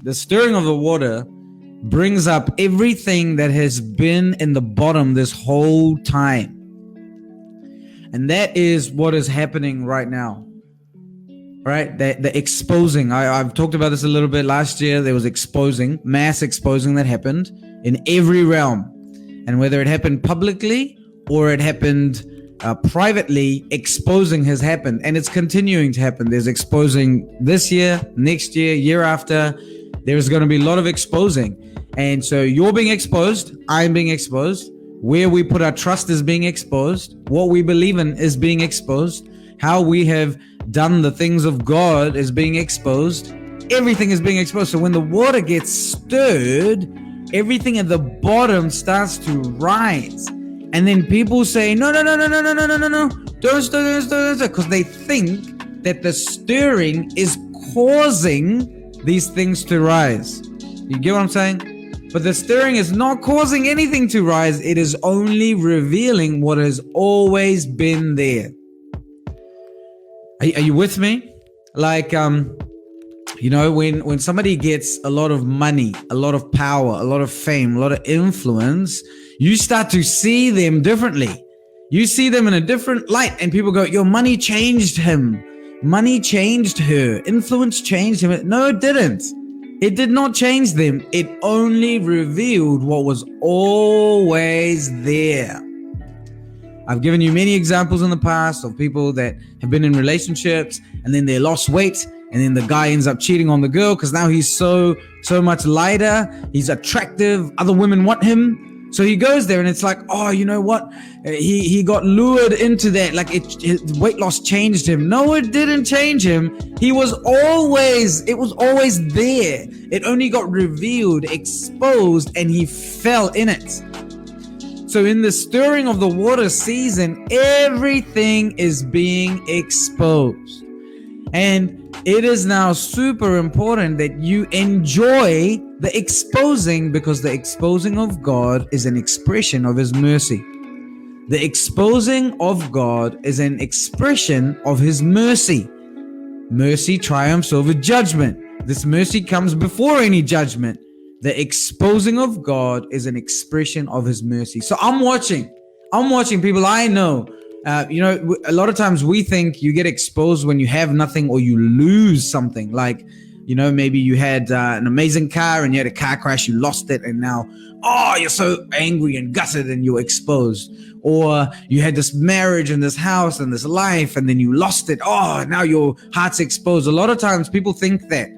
The stirring of the water brings up everything that has been in the bottom this whole time. And that is what is happening right now. Right? The exposing. I've talked about this a little bit last year. There was mass exposing that happened in every realm. And whether it happened publicly or it happened privately, exposing has happened. And it's continuing to happen. There's exposing this year, next year, year after. There's going to be a lot of exposing. And so you're being exposed. I'm being exposed. Where we put our trust is being exposed. What we believe in is being exposed. How we have done the things of God is being exposed. Everything is being exposed. So when the water gets stirred, everything at the bottom starts to rise. And then people say, no, don't stir, because they think that the stirring is causing these things to rise. You get what I'm saying? But the stirring is not causing anything to rise. It is only revealing what has always been there. Are you with me? Like, when somebody gets a lot of money, a lot of power, a lot of fame, a lot of influence, you start to see them differently. You see them in a different light, and people go, your money changed him. Money changed her. Influence changed him. No, it didn't. It did not change them. It only revealed what was always there. I've given you many examples in the past of people that have been in relationships and then they lost weight, and then the guy ends up cheating on the girl because now he's so much lighter. He's attractive. Other women want him. So he goes there and it's like, oh, you know what? He got lured into that. Like his weight loss changed him. No, it didn't change him. It was always there. It only got revealed, exposed, and he fell in it. So in the stirring of the water season, everything is being exposed. And it is now super important that you enjoy the exposing, because the exposing of God is an expression of His mercy. The exposing of God is an expression of His mercy. Mercy triumphs over judgment. This mercy comes before any judgment. The exposing of God is an expression of His mercy. So I'm watching people I know. A lot of times we think you get exposed when you have nothing or you lose something. Like, maybe you had an amazing car and you had a car crash, you lost it, and now, you're so angry and gutted and you're exposed. Or you had this marriage and this house and this life and then you lost it. Now your heart's exposed. A lot of times people think that.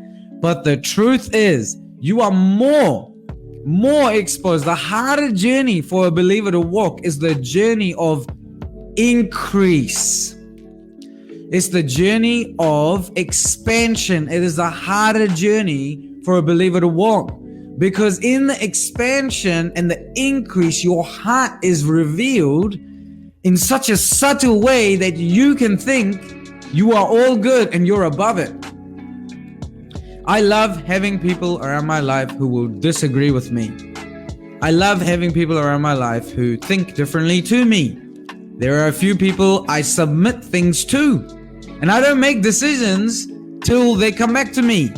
But the truth is, you are more exposed. The harder journey for a believer to walk is the journey of increase. It's the journey of expansion. It is a harder journey for a believer to walk, because in the expansion and the increase, your heart is revealed in such a subtle way that you can think you are all good and you're above it. I love having people around my life who will disagree with me. I love having people around my life who think differently to me. There are a few people I submit things to, and I don't make decisions till they come back to me.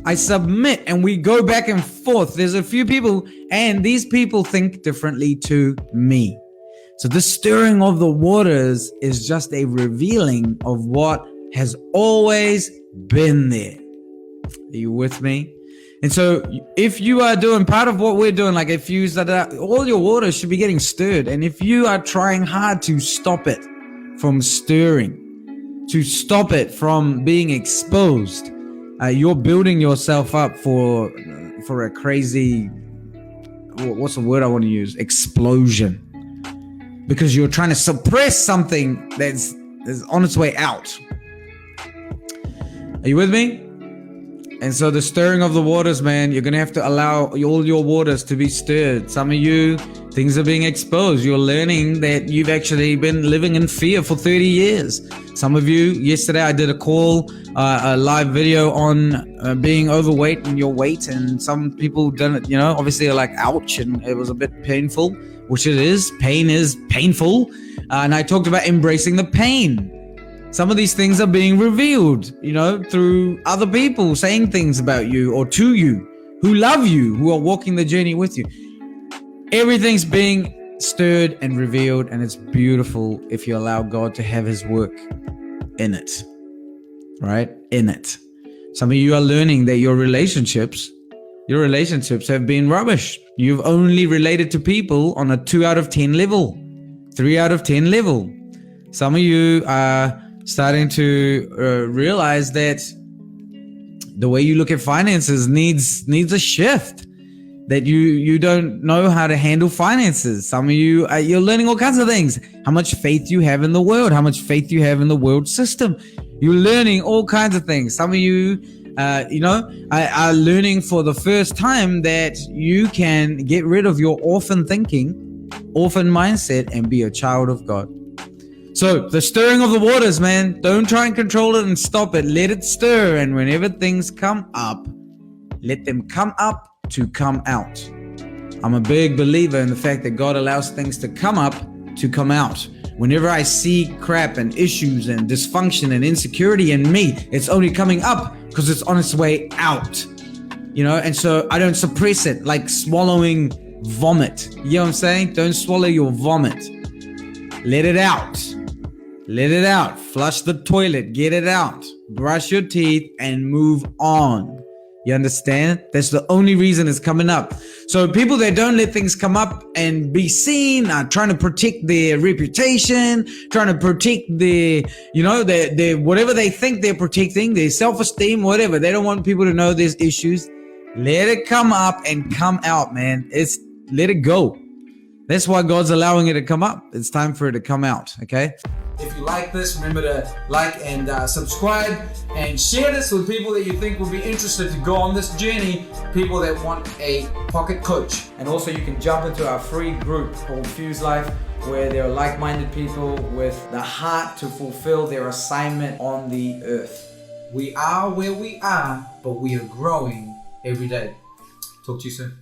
I submit and we go back and forth. There's a few people, and these people think differently to me. So the stirring of the waters is just a revealing of what has always been there. Are you with me? And so if you are doing part of what we're doing, like if you said all your water should be getting stirred, and if you are trying hard to stop it from stirring, to stop it from being exposed, you're building yourself up for a crazy, what's the word I want to use? Explosion. Because you're trying to suppress something that's on its way out. Are you with me? And so the stirring of the waters, man, you're going to have to allow all your waters to be stirred. Some of you, things are being exposed. You're learning that you've actually been living in fear for 30 years. Some of you, yesterday I did a call, a live video on being overweight and your weight. And some people done it, obviously are like, ouch. And it was a bit painful, which it is. Pain is painful. And I talked about embracing the pain. Some of these things are being revealed, through other people saying things about you or to you, who love you, who are walking the journey with you. Everything's being stirred and revealed, and it's beautiful if you allow God to have his work in it, right? In it. Some of you are learning that your relationships have been rubbish. You've only related to people on a 2 out of 10 level, 3 out of 10 level. Some of you are starting to realize that the way you look at finances needs a shift. That you don't know how to handle finances. Some of you, you're learning all kinds of things. How much faith you have in the world, how much faith you have in the world system. You're learning all kinds of things. Some of you, are learning for the first time that you can get rid of your orphan thinking, orphan mindset, and be a child of God. So the stirring of the waters, man, don't try and control it and stop it. Let it stir. And whenever things come up, let them come up to come out. I'm a big believer in the fact that God allows things to come up to come out. Whenever I see crap and issues and dysfunction and insecurity in me, it's only coming up because it's on its way out. And so I don't suppress it like swallowing vomit. You know what I'm saying? Don't swallow your vomit. Let it out. Let it out. Flush the toilet. Get it out. Brush your teeth and move on. You understand? That's the only reason it's coming up. So people that don't let things come up and be seen are trying to protect their reputation, trying to protect their whatever they think they're protecting, their self-esteem, whatever. They don't want people to know there's issues. Let it come up and come out, man. Let it go. That's why God's allowing it to come up. It's time for it to come out, okay? If you like this, remember to like and subscribe and share this with people that you think will be interested to go on this journey, people that want a pocket coach. And also you can jump into our free group called Fuse Life, where there are like-minded people with the heart to fulfill their assignment on the earth. We are where we are, but we are growing every day. Talk to you soon.